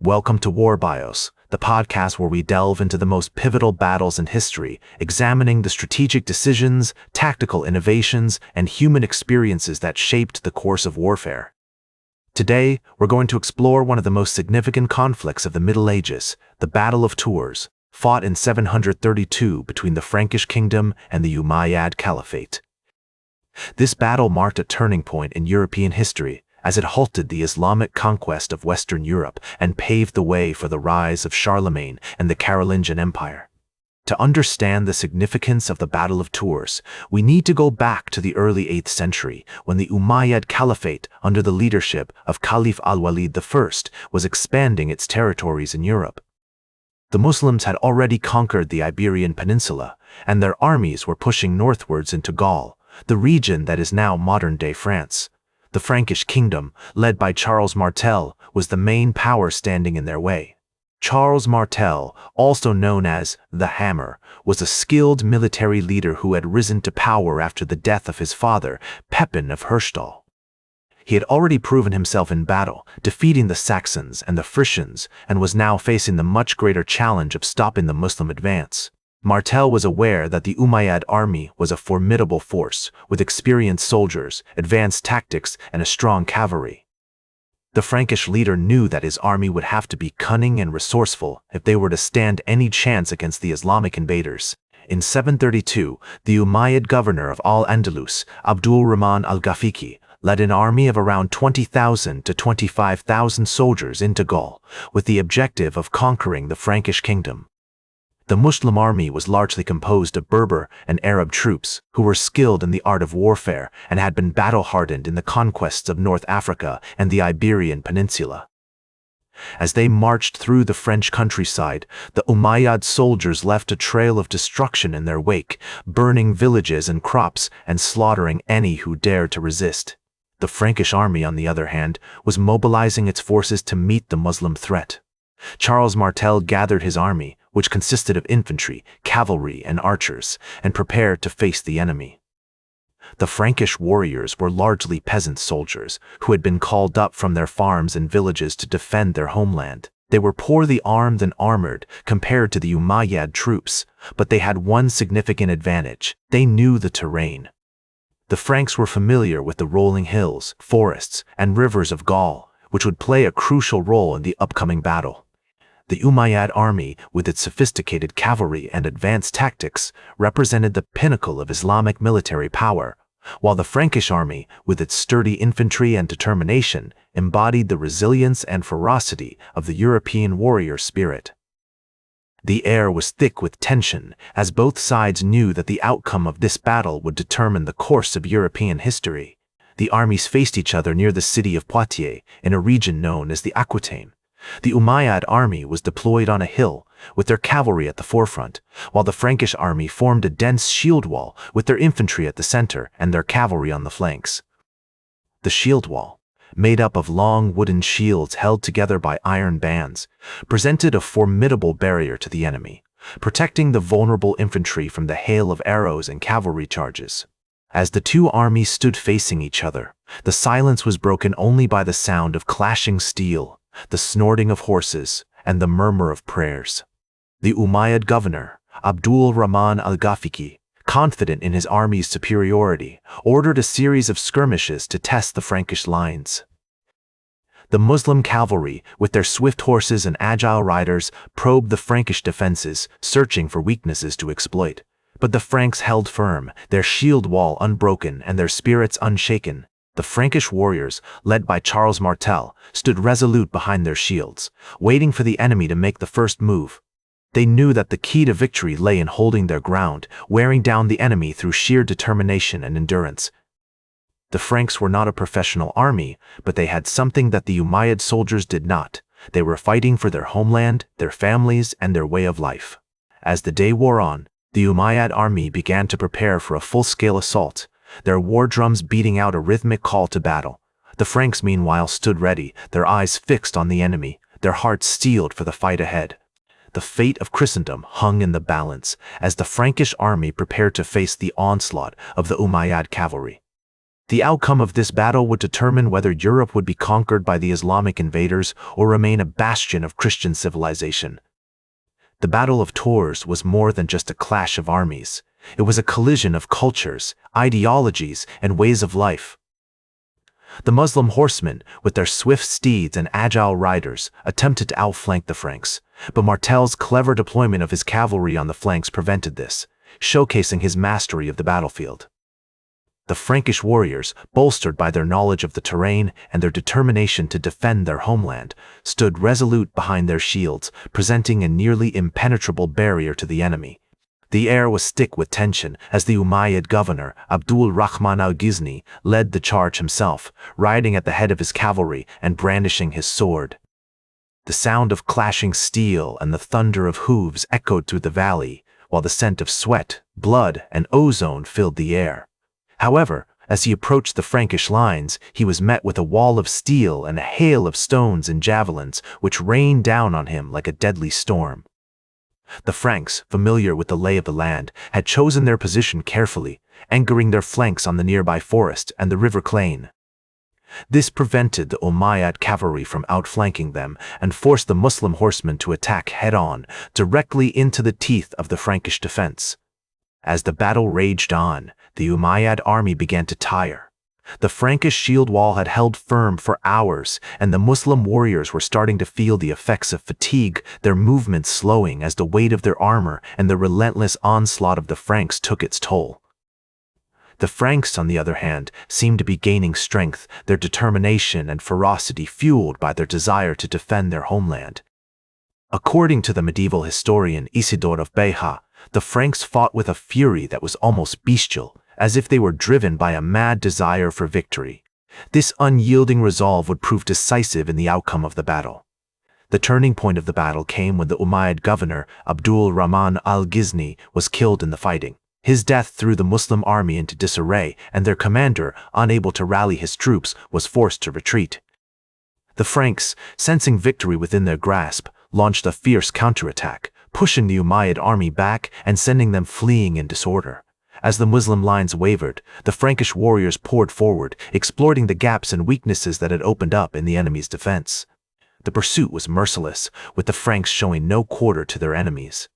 Welcome to War Bios, the podcast where we delve into the most pivotal battles in history, examining the strategic decisions, tactical innovations, and human experiences that shaped the course of warfare. Today, we're going to explore one of the most significant conflicts of the Middle Ages, the Battle of Tours, fought in 732 between the Frankish Kingdom and the Umayyad Caliphate. This battle marked a turning point in European history, as it halted the Islamic conquest of Western Europe and paved the way for the rise of Charlemagne and the Carolingian Empire. To understand the significance of the Battle of Tours, we need to go back to the early 8th century, when the Umayyad Caliphate, under the leadership of Caliph al-Walid I, was expanding its territories in Europe. The Muslims had already conquered the Iberian Peninsula, and their armies were pushing northwards into Gaul, the region that is now modern-day France. The Frankish Kingdom, led by Charles Martel, was the main power standing in their way. Charles Martel, also known as the Hammer, was a skilled military leader who had risen to power after the death of his father, Pepin of Herstal. He had already proven himself in battle, defeating the Saxons and the Frisians, and was now facing the much greater challenge of stopping the Muslim advance. Martel was aware that the Umayyad army was a formidable force, with experienced soldiers, advanced tactics, and a strong cavalry. The Frankish leader knew that his army would have to be cunning and resourceful if they were to stand any chance against the Islamic invaders. In 732, the Umayyad governor of Al-Andalus, Abdul Rahman al-Ghafiqi, led an army of around 20,000 to 25,000 soldiers into Gaul, with the objective of conquering the Frankish Kingdom. The Muslim army was largely composed of Berber and Arab troops who were skilled in the art of warfare and had been battle-hardened in the conquests of North Africa and the Iberian Peninsula. As they marched through the French countryside, the Umayyad soldiers left a trail of destruction in their wake, burning villages and crops and slaughtering any who dared to resist. The Frankish army, on the other hand, was mobilizing its forces to meet the Muslim threat. Charles Martel gathered his army, which consisted of infantry, cavalry, and archers, and prepared to face the enemy. The Frankish warriors were largely peasant soldiers who had been called up from their farms and villages to defend their homeland. They were poorly armed and armored compared to the Umayyad troops, but they had one significant advantage: they knew the terrain. The Franks were familiar with the rolling hills, forests, and rivers of Gaul, which would play a crucial role in the upcoming battle. The Umayyad army, with its sophisticated cavalry and advanced tactics, represented the pinnacle of Islamic military power, while the Frankish army, with its sturdy infantry and determination, embodied the resilience and ferocity of the European warrior spirit. The air was thick with tension, as both sides knew that the outcome of this battle would determine the course of European history. The armies faced each other near the city of Poitiers, in a region known as the Aquitaine. The Umayyad army was deployed on a hill, with their cavalry at the forefront, while the Frankish army formed a dense shield wall with their infantry at the center and their cavalry on the flanks. The shield wall, made up of long wooden shields held together by iron bands, presented a formidable barrier to the enemy, protecting the vulnerable infantry from the hail of arrows and cavalry charges. As the two armies stood facing each other, the silence was broken only by the sound of clashing steel, the snorting of horses, and the murmur of prayers. The Umayyad governor, Abdul Rahman al-Ghafiqi, confident in his army's superiority, ordered a series of skirmishes to test the Frankish lines. The Muslim cavalry, with their swift horses and agile riders, probed the Frankish defenses, searching for weaknesses to exploit. But the Franks held firm, their shield wall unbroken and their spirits unshaken. The Frankish warriors, led by Charles Martel, stood resolute behind their shields, waiting for the enemy to make the first move. They knew that the key to victory lay in holding their ground, wearing down the enemy through sheer determination and endurance. The Franks were not a professional army, but they had something that the Umayyad soldiers did not. They were fighting for their homeland, their families, and their way of life. As the day wore on, the Umayyad army began to prepare for a full-scale assault, their war drums beating out a rhythmic call to battle. The Franks, meanwhile, stood ready, their eyes fixed on the enemy, their hearts steeled for the fight ahead. The fate of Christendom hung in the balance as the Frankish army prepared to face the onslaught of the Umayyad cavalry. The outcome of this battle would determine whether Europe would be conquered by the Islamic invaders or remain a bastion of Christian civilization. The Battle of Tours was more than just a clash of armies. It was a collision of cultures, ideologies, and ways of life. The Muslim horsemen, with their swift steeds and agile riders, attempted to outflank the Franks, but Martel's clever deployment of his cavalry on the flanks prevented this, showcasing his mastery of the battlefield. The Frankish warriors, bolstered by their knowledge of the terrain and their determination to defend their homeland, stood resolute behind their shields, presenting a nearly impenetrable barrier to the enemy. The air was thick with tension as the Umayyad governor, Abdul Rahman al-Ghizni, led the charge himself, riding at the head of his cavalry and brandishing his sword. The sound of clashing steel and the thunder of hooves echoed through the valley, while the scent of sweat, blood, and ozone filled the air. However, as he approached the Frankish lines, he was met with a wall of steel and a hail of stones and javelins, which rained down on him like a deadly storm. The Franks, familiar with the lay of the land, had chosen their position carefully, anchoring their flanks on the nearby forest and the river Clain. This prevented the Umayyad cavalry from outflanking them and forced the Muslim horsemen to attack head-on, directly into the teeth of the Frankish defense. As the battle raged on, the Umayyad army began to tire. The Frankish shield wall had held firm for hours, and the Muslim warriors were starting to feel the effects of fatigue, their movements slowing as the weight of their armor and the relentless onslaught of the Franks took its toll. The Franks, on the other hand, seemed to be gaining strength, their determination and ferocity fueled by their desire to defend their homeland. According to the medieval historian Isidore of Beja, the Franks fought with a fury that was almost bestial, as if they were driven by a mad desire for victory. This unyielding resolve would prove decisive in the outcome of the battle. The turning point of the battle came when the Umayyad governor, Abdul Rahman al-Ghizni, was killed in the fighting. His death threw the Muslim army into disarray, and their commander, unable to rally his troops, was forced to retreat. The Franks, sensing victory within their grasp, launched a fierce counterattack, pushing the Umayyad army back and sending them fleeing in disorder. As the Muslim lines wavered, the Frankish warriors poured forward, exploiting the gaps and weaknesses that had opened up in the enemy's defense. The pursuit was merciless, with the Franks showing no quarter to their enemies.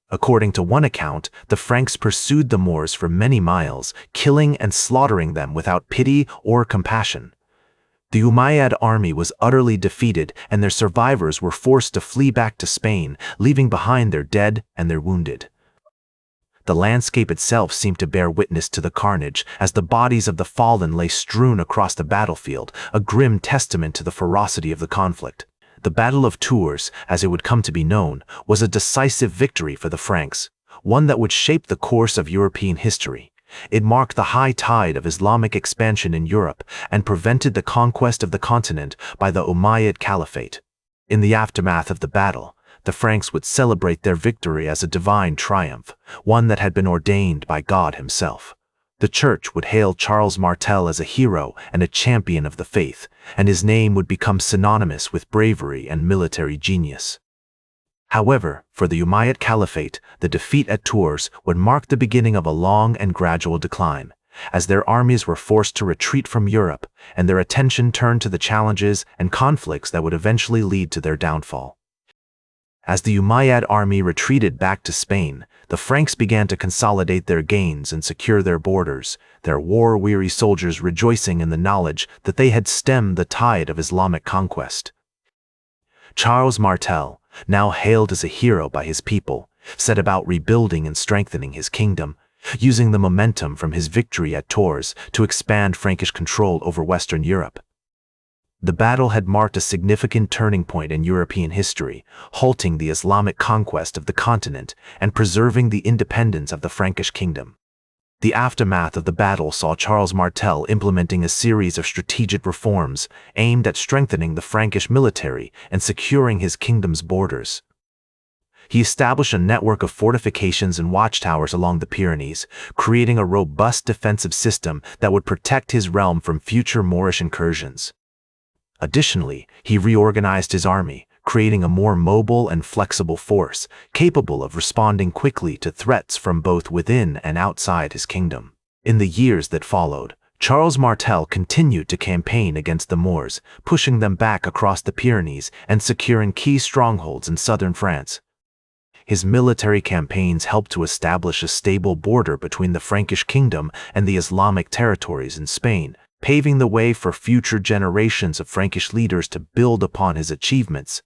According to one account, the Franks pursued the Moors for many miles, killing and slaughtering them without pity or compassion. The Umayyad army was utterly defeated, and their survivors were forced to flee back to Spain, leaving behind their dead and their wounded. The landscape itself seemed to bear witness to the carnage, as the bodies of the fallen lay strewn across the battlefield, a grim testament to the ferocity of the conflict. The Battle of Tours, as it would come to be known, was a decisive victory for the Franks, one that would shape the course of European history. It marked the high tide of Islamic expansion in Europe and prevented the conquest of the continent by the Umayyad Caliphate. In the aftermath of the battle, the Franks would celebrate their victory as a divine triumph, one that had been ordained by God himself. The Church would hail Charles Martel as a hero and a champion of the faith, and his name would become synonymous with bravery and military genius. However, for the Umayyad Caliphate, the defeat at Tours would mark the beginning of a long and gradual decline, as their armies were forced to retreat from Europe and their attention turned to the challenges and conflicts that would eventually lead to their downfall. As the Umayyad army retreated back to Spain, the Franks began to consolidate their gains and secure their borders, their war-weary soldiers rejoicing in the knowledge that they had stemmed the tide of Islamic conquest. Charles Martel, now hailed as a hero by his people, set about rebuilding and strengthening his kingdom, using the momentum from his victory at Tours to expand Frankish control over Western Europe. The battle had marked a significant turning point in European history, halting the Islamic conquest of the continent and preserving the independence of the Frankish Kingdom. The aftermath of the battle saw Charles Martel implementing a series of strategic reforms aimed at strengthening the Frankish military and securing his kingdom's borders. He established a network of fortifications and watchtowers along the Pyrenees, creating a robust defensive system that would protect his realm from future Moorish incursions. Additionally, he reorganized his army, creating a more mobile and flexible force, capable of responding quickly to threats from both within and outside his kingdom. In the years that followed, Charles Martel continued to campaign against the Moors, pushing them back across the Pyrenees and securing key strongholds in southern France. His military campaigns helped to establish a stable border between the Frankish Kingdom and the Islamic territories in Spain, paving the way for future generations of Frankish leaders to build upon his achievements.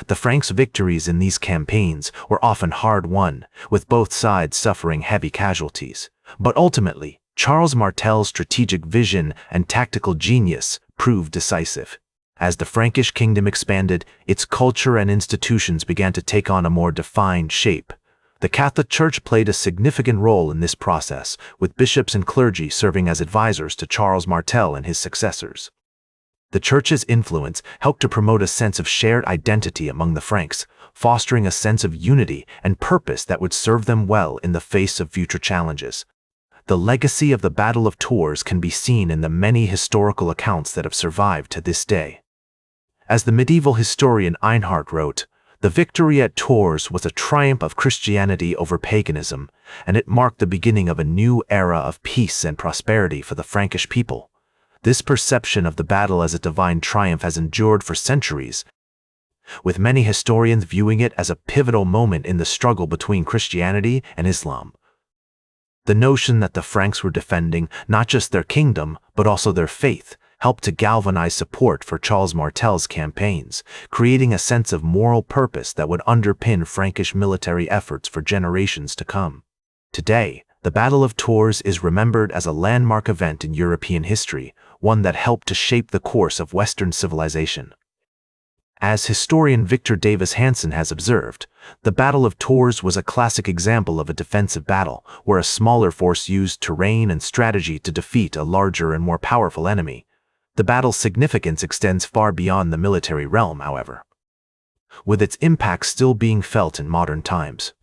The Franks' victories in these campaigns were often hard-won, with both sides suffering heavy casualties. But ultimately, Charles Martel's strategic vision and tactical genius proved decisive. As the Frankish kingdom expanded, its culture and institutions began to take on a more defined shape. The Catholic Church played a significant role in this process, with bishops and clergy serving as advisors to Charles Martel and his successors. The Church's influence helped to promote a sense of shared identity among the Franks, fostering a sense of unity and purpose that would serve them well in the face of future challenges. The legacy of the Battle of Tours can be seen in the many historical accounts that have survived to this day. As the medieval historian Einhard wrote, the victory at Tours was a triumph of Christianity over paganism, and it marked the beginning of a new era of peace and prosperity for the Frankish people. This perception of the battle as a divine triumph has endured for centuries, with many historians viewing it as a pivotal moment in the struggle between Christianity and Islam. The notion that the Franks were defending not just their kingdom, but also their faith, helped to galvanize support for Charles Martel's campaigns, creating a sense of moral purpose that would underpin Frankish military efforts for generations to come. Today, the Battle of Tours is remembered as a landmark event in European history, one that helped to shape the course of Western civilization. As historian Victor Davis Hanson has observed, the Battle of Tours was a classic example of a defensive battle, where a smaller force used terrain and strategy to defeat a larger and more powerful enemy. The battle's significance extends far beyond the military realm, however, with its impact still being felt in modern times.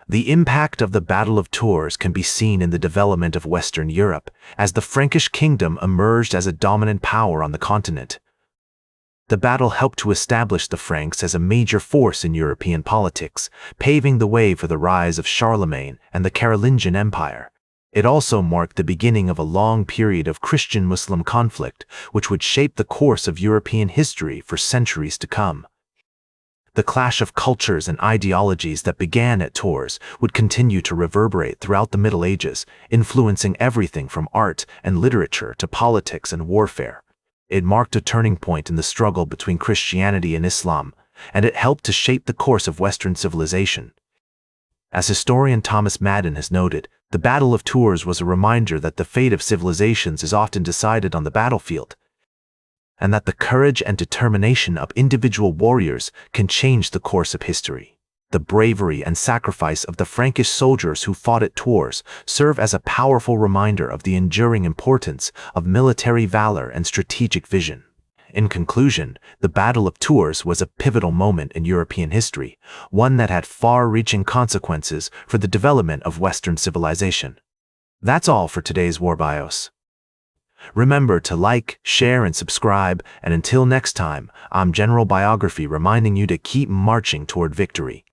The impact of the Battle of Tours can be seen in the development of Western Europe, as the Frankish kingdom emerged as a dominant power on the continent. The battle helped to establish the Franks as a major force in European politics, paving the way for the rise of Charlemagne and the Carolingian Empire. It also marked the beginning of a long period of Christian-Muslim conflict, which would shape the course of European history for centuries to come. The clash of cultures and ideologies that began at Tours would continue to reverberate throughout the Middle Ages, influencing everything from art and literature to politics and warfare. It marked a turning point in the struggle between Christianity and Islam, and it helped to shape the course of Western civilization. As historian Thomas Madden has noted, the Battle of Tours was a reminder that the fate of civilizations is often decided on the battlefield, and that the courage and determination of individual warriors can change the course of history. The bravery and sacrifice of the Frankish soldiers who fought at Tours serve as a powerful reminder of the enduring importance of military valor and strategic vision. In conclusion, the Battle of Tours was a pivotal moment in European history, one that had far-reaching consequences for the development of Western civilization. That's all for today's War Bios. Remember to like, share, and subscribe, and until next time, I'm General Biography reminding you to keep marching toward victory.